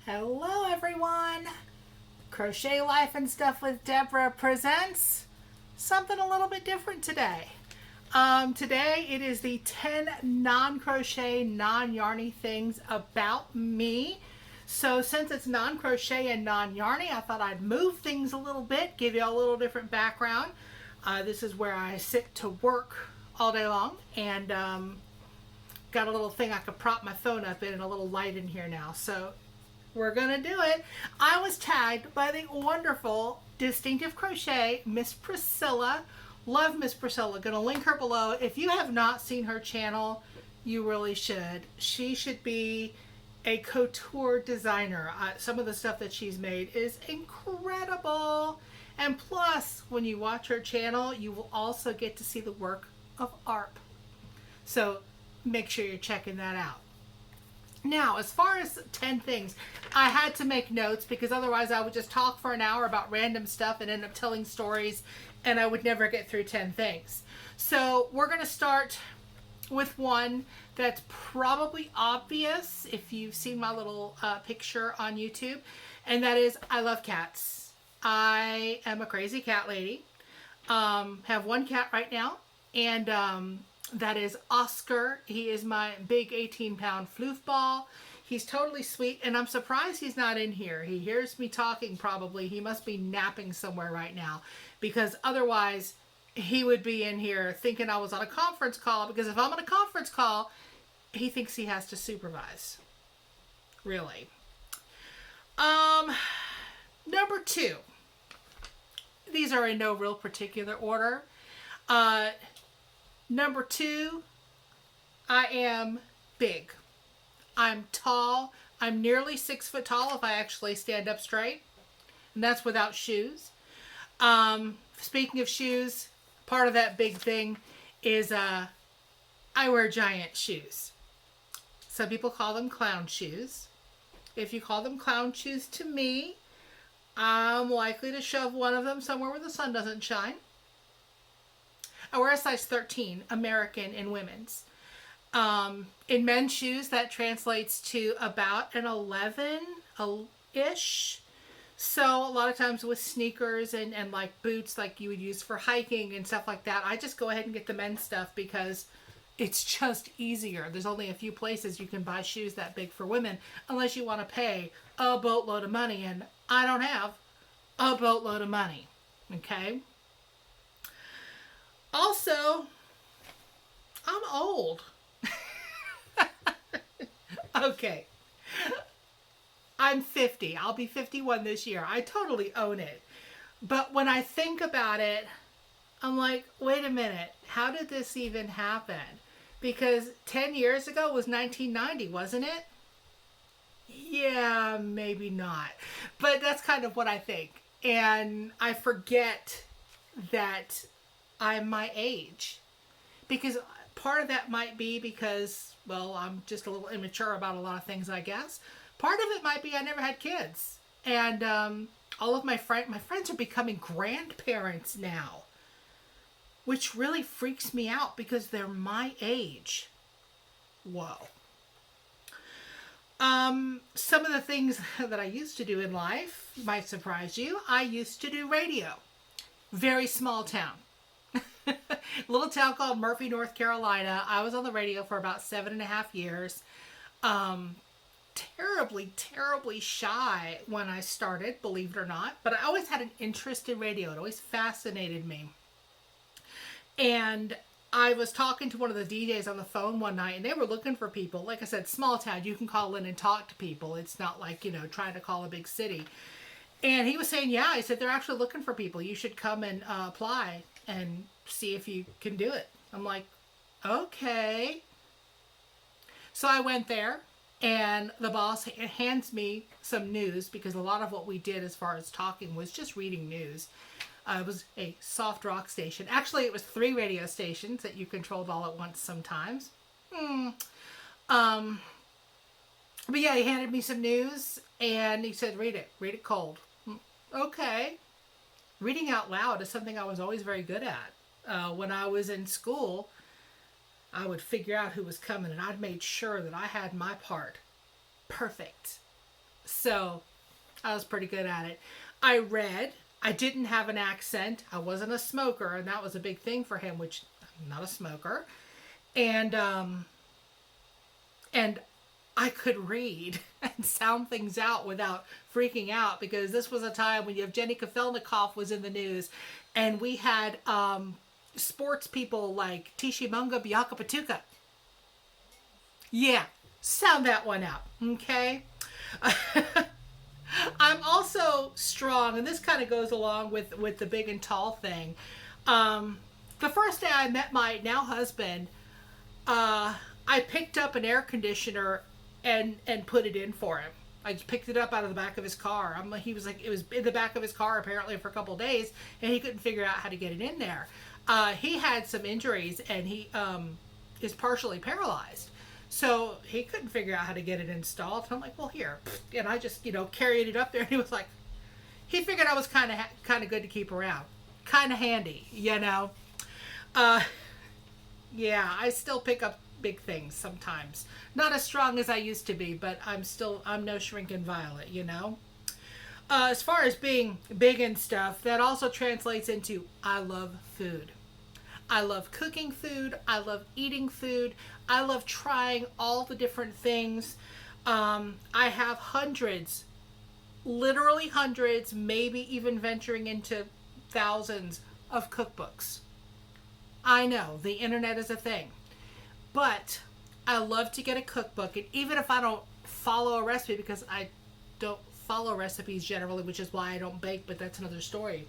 Hello everyone! Crochet Life and Stuff with Debra presents something a little bit different today. Today it is the 10 non-crochet, non-yarny things about me. So since it's non-crochet and non-yarny, I thought I'd move things a little bit, give you a little different background. This is where I sit to work all day long, and got a little thing I could prop my phone up in and a little light in here now. So we're gonna do it. I was tagged by the wonderful Distinctive Crochet, Miss Pricilla. Love Miss Pricilla. Gonna link her below. If you have not seen her channel, you really should. She should be a couture designer. Some of the stuff that she's made is incredible. And plus, when you watch her channel, you will also get to see the work of ARP. So make sure you're checking that out. Now, as far as 10 things, I had to make notes because otherwise I would just talk for an hour about random stuff and end up telling stories and I would never get through 10 things. So we're going to start with one that's probably obvious if you've seen my little picture on YouTube, and that is I love cats. I am a crazy cat lady. Have one cat right now, and that is Oscar. He is my big 18-pound floof ball. He's totally sweet, and I'm surprised he's not in here. He hears me talking probably. He must be napping somewhere right now, because otherwise he would be in here thinking I was on a conference call, because if I'm on a conference call, he thinks he has to supervise. Really. Number 2. These are in no real particular order. Number 2, I am big. I'm tall. I'm nearly 6 foot tall if I actually stand up straight. And that's without shoes. Speaking of shoes, part of that big thing is I wear giant shoes. Some people call them clown shoes. If you call them clown shoes to me, I'm likely to shove one of them somewhere where the sun doesn't shine. I wear a size 13, American in women's. In men's shoes, that translates to about an 11-ish. So a lot of times with sneakers and like boots like you would use for hiking and stuff like that, I just go ahead and get the men's stuff because it's just easier. There's only a few places you can buy shoes that big for women unless you want to pay a boatload of money, and I don't have a boatload of money. Okay? Also, I'm old. Okay. I'm 50. I'll be 51 this year. I totally own it. But when I think about it, I'm like, wait a minute. How did this even happen? Because 10 years ago was 1990, wasn't it? Yeah, maybe not. But that's kind of what I think. And I forget that I'm my age, because part of that might be because, well, I'm just a little immature about a lot of things, I guess. Part of it might be I never had kids, and all of my friends are becoming grandparents now, which really freaks me out because they're my age. Whoa. Some of the things that I used to do in life might surprise you. I used to do radio. Very small town. Little town called Murphy, North Carolina. I was on the radio for about 7.5 years. Terribly shy when I started, believe it or not. But I always had an interest in radio. It always fascinated me. And I was talking to one of the DJs on the phone one night, and they were looking for people. Like I said, small town. You can call in and talk to people. It's not like, trying to call a big city. And he was saying, yeah, he said, they're actually looking for people. You should come and apply and see if you can do it. I'm like, okay. So I went there, and the boss hands me some news, because a lot of what we did as far as talking was just reading news. It was a soft rock station. Actually, it was 3 radio stations that you controlled all at once sometimes. But yeah, he handed me some news, and he said, read it cold. Okay. Reading out loud is something I was always very good at. When I was in school, I would figure out who was coming, and I'd made sure that I had my part perfect. So I was pretty good at it. I read. I didn't have an accent. I wasn't a smoker, and that was a big thing for him, which I'm not a smoker. And I could read and sound things out without freaking out, because this was a time when Yevgeny Kafelnikov was in the news, and we had sports people like Tishimunga Biakapatuka. Yeah, sound that one out, okay? I'm also strong, and this kind of goes along with the big and tall thing. The first day I met my now husband, I picked up an air conditioner and put it in for him. I just picked it up out of the back of his car. He was like, it was in the back of his car apparently for a couple of days, and he couldn't figure out how to get it in there. He had some injuries, and he is partially paralyzed. So he couldn't figure out how to get it installed. And I'm like, well, here. And I just, carried it up there. And he was like, he figured I was kind of good to keep around. Kind of handy, Yeah, I still pick up big things sometimes. Not as strong as I used to be, but I'm no shrinking violet, As far as being big and stuff, that also translates into I love food. I love cooking food. I love eating food. I love trying all the different things. I have hundreds, literally hundreds, maybe even venturing into thousands of cookbooks. I know the internet is a thing, but I love to get a cookbook. And even if I don't follow a recipe, because I don't follow recipes generally, which is why I don't bake, but that's another story.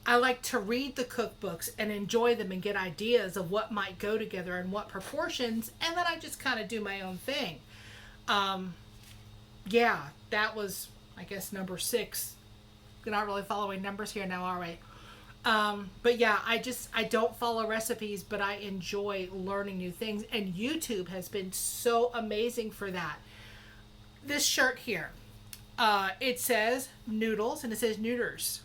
I like to read the cookbooks and enjoy them and get ideas of what might go together and what proportions, and then I just kind of do my own thing. That was, I guess, number 6. We're not really following numbers here now, are we? But yeah, I don't follow recipes, but I enjoy learning new things, and YouTube has been so amazing for that. This shirt here, it says noodles and it says neuters.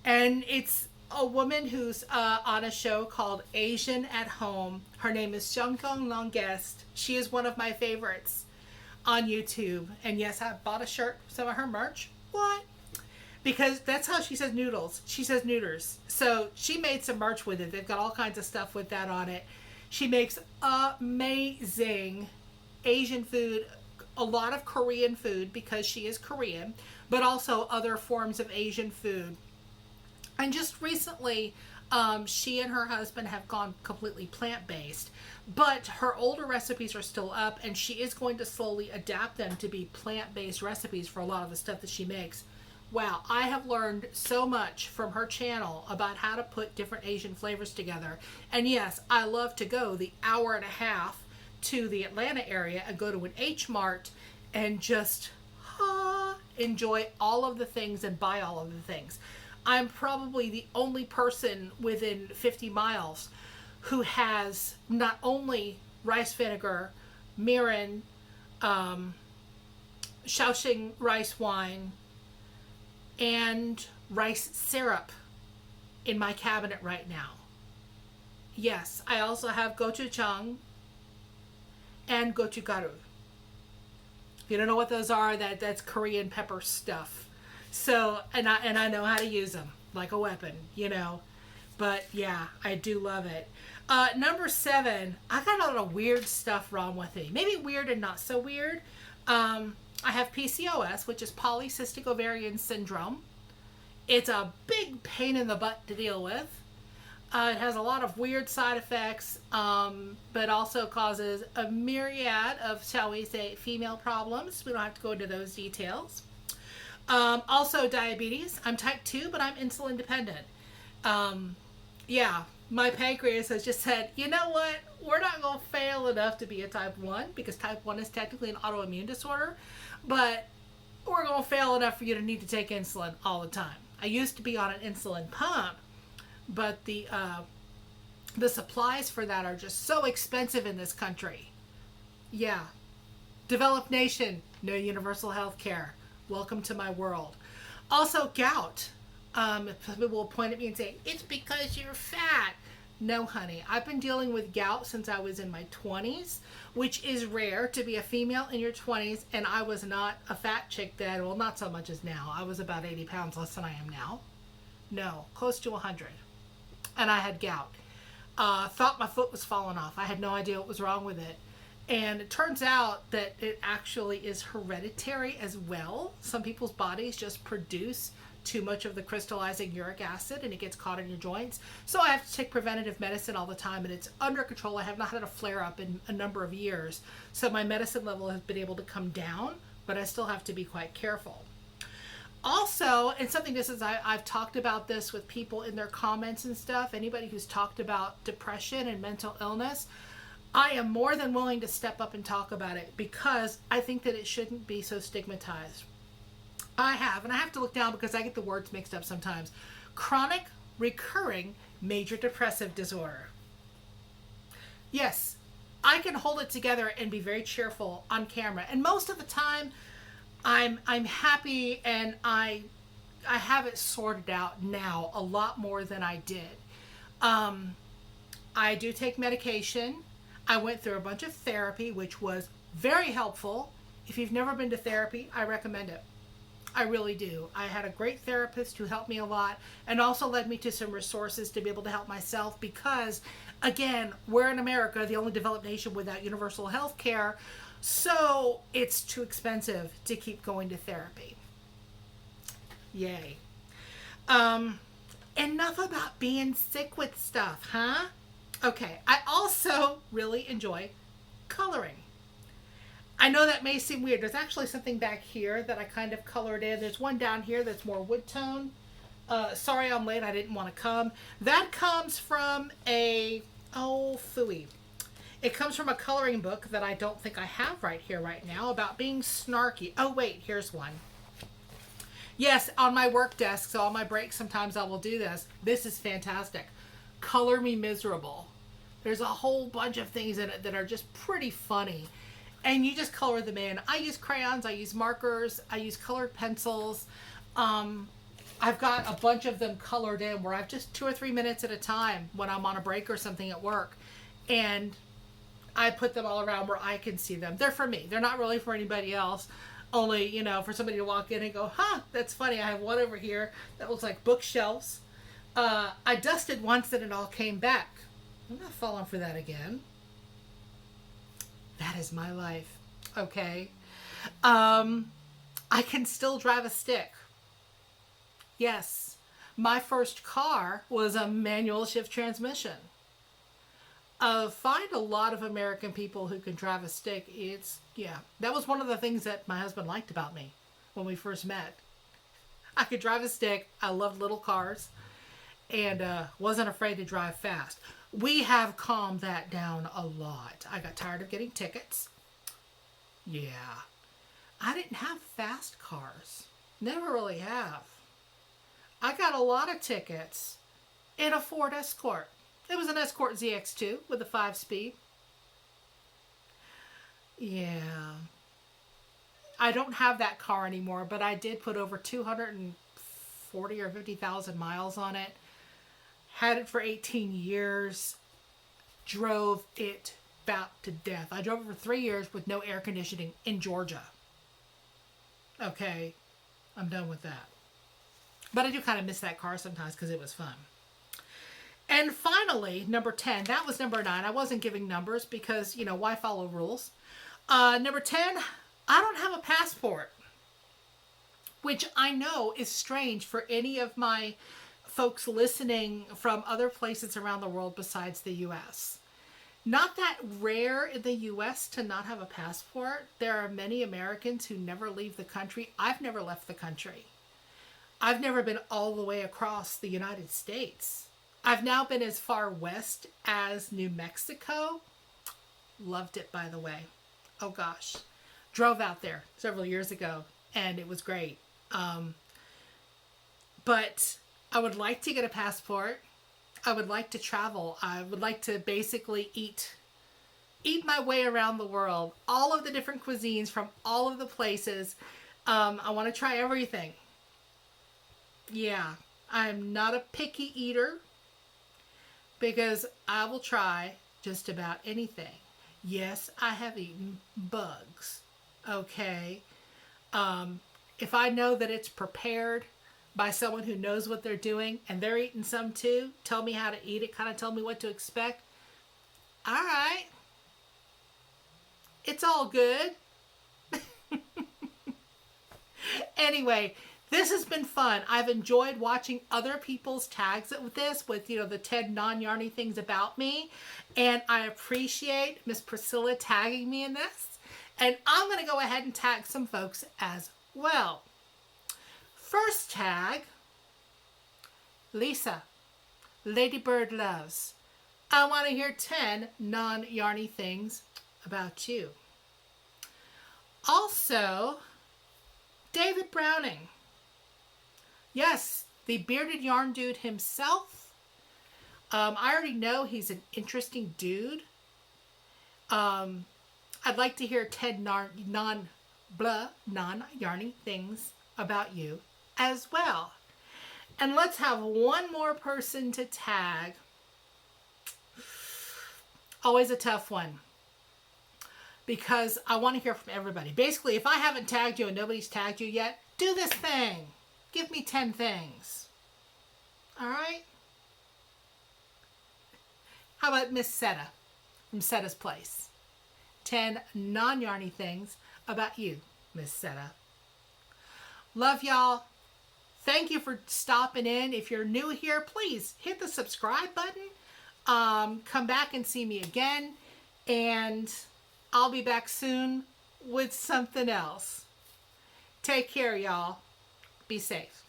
And it's a woman who's on a show called Asian at Home. Her name is Xiangkong Longest. She is one of my favorites on YouTube. And yes, I bought a shirt, some of her merch. What? Because that's how she says noodles. She says neuters. So she made some merch with it. They've got all kinds of stuff with that on it. She makes amazing Asian food, a lot of Korean food because she is Korean, but also other forms of Asian food. And just recently, she and her husband have gone completely plant-based, but her older recipes are still up, and she is going to slowly adapt them to be plant-based recipes for a lot of the stuff that she makes. Wow, I have learned so much from her channel about how to put different Asian flavors together. And yes, I love to go the hour and a half to the Atlanta area and go to an H Mart and just enjoy all of the things and buy all of the things. I'm probably the only person within 50 miles who has not only rice vinegar, mirin, Shaoxing rice wine, and rice syrup in my cabinet right now. Yes, I also have gochujang and gochugaru. If you don't know what those are, that's Korean pepper stuff. So, and I know how to use them like a weapon, But yeah, I do love it. Number 7, I got a lot of weird stuff wrong with me. Maybe weird and not so weird. I have PCOS, which is polycystic ovarian syndrome. It's a big pain in the butt to deal with. It has a lot of weird side effects, but also causes a myriad of, shall we say, female problems. We don't have to go into those details. Also diabetes. I'm type 2, but I'm insulin dependent. My pancreas has just said, you know what? We're not going to fail enough to be a type 1 because type 1 is technically an autoimmune disorder, but we're going to fail enough for you to need to take insulin all the time. I used to be on an insulin pump, but the supplies for that are just so expensive in this country. Yeah. Developed nation, no universal health care. Welcome to my world. Also, gout. People will point at me and say, it's because you're fat. No, honey. I've been dealing with gout since I was in my 20s, which is rare to be a female in your 20s. And I was not a fat chick then. Well, not so much as now. I was about 80 pounds less than I am now. No, close to 100. And I had gout. Thought my foot was falling off. I had no idea what was wrong with it. And it turns out that it actually is hereditary as well. Some people's bodies just produce too much of the crystallizing uric acid and it gets caught in your joints. So I have to take preventative medicine all the time and it's under control. I have not had a flare up in a number of years. So my medicine level has been able to come down, but I still have to be quite careful. Also, and something this is, I've talked about this with people in their comments and stuff, anybody who's talked about depression and mental illness, I am more than willing to step up and talk about it because I think that it shouldn't be so stigmatized. I have to look down because I get the words mixed up sometimes. Chronic, recurring, major depressive disorder. Yes, I can hold it together and be very cheerful on camera. And most of the time, I'm happy and I have it sorted out now a lot more than I did. I do take medication. I went through a bunch of therapy, which was very helpful. If you've never been to therapy, I recommend it. I really do. I had a great therapist who helped me a lot and also led me to some resources to be able to help myself because, again, we're in America, the only developed nation without universal health care, so it's too expensive to keep going to therapy. Yay. Enough about being sick with stuff, huh? Okay, I also really enjoy coloring. I know that may seem weird. There's actually something back here that I kind of colored in. There's one down here that's more wood tone. Sorry I'm late. I didn't want to come. That comes from a, phooey. It comes from a coloring book that I don't think I have right here right now about being snarky. Oh, wait, here's one. Yes, on my work desk, so on my breaks sometimes I will do this. This is fantastic. Color Me Miserable. There's a whole bunch of things in it that are just pretty funny. And you just color them in. I use crayons, I use markers, I use colored pencils. I've got a bunch of them colored in where I've just 2 or 3 minutes at a time when I'm on a break or something at work. And I put them all around where I can see them. They're for me. They're not really for anybody else. Only, for somebody to walk in and go, that's funny. I have one over here that looks like bookshelves. I dusted once and it all came back. I'm not falling for that again. That is my life. Okay. I can still drive a stick. Yes. My first car was a manual shift transmission. Find a lot of American people who can drive a stick. That was one of the things that my husband liked about me when we first met. I could drive a stick. I loved little cars and wasn't afraid to drive fast. We have calmed that down a lot. I got tired of getting tickets. Yeah. I didn't have fast cars. Never really have. I got a lot of tickets in a Ford Escort. It was an Escort ZX2 with a 5-speed. Yeah. I don't have that car anymore, but I did put over 240 or 50,000 miles on it. Had it for 18 years. Drove it about to death. I drove it for 3 years with no air conditioning in Georgia. Okay. I'm done with that. But I do kind of miss that car sometimes because it was fun. And finally, number 10. That was number 9. I wasn't giving numbers because, why follow rules? Number 10, I don't have a passport. Which I know is strange for any of my folks listening from other places around the world besides the U.S. Not that rare in the U.S. to not have a passport. There are many Americans who never leave the country. I've never left the country. I've never been all the way across the United States. I've now been as far west as New Mexico. Loved it, by the way. Oh gosh. Drove out there several years ago and it was great. But I would like to get a passport. I would like to travel. I would like to basically eat my way around the world. All of the different cuisines from all of the places. I want to try everything. Yeah, I'm not a picky eater. because I will try just about anything. Yes, I have eaten bugs. Okay. If I know that it's prepared by someone who knows what they're doing and they're eating some too, tell me how to eat it, kind of tell me what to expect. All right. It's all good. Anyway, this has been fun. I've enjoyed watching other people's tags with this, with, the 10 non-yarny things about me. And I appreciate Miss Pricilla tagging me in this. And I'm going to go ahead and tag some folks as well. First tag, Lisa, LadybirD Loves. I want to hear 10 non-yarny things about you. Also, David Browning. Yes, the bearded yarn dude himself. I already know he's an interesting dude. I'd like to hear 10 non-yarny things about you as well. And let's have one more person to tag. Always a tough one, because I want to hear from everybody. Basically, if I haven't tagged you and nobody's tagged you yet, do this thing. Give me 10 things. All right? How about Miss Setta from Setta's Place? 10 non-yarny things about you, Miss Setta. Love y'all. Thank you for stopping in. If you're new here, please hit the subscribe button. Come back and see me again. And I'll be back soon with something else. Take care, y'all. Be safe.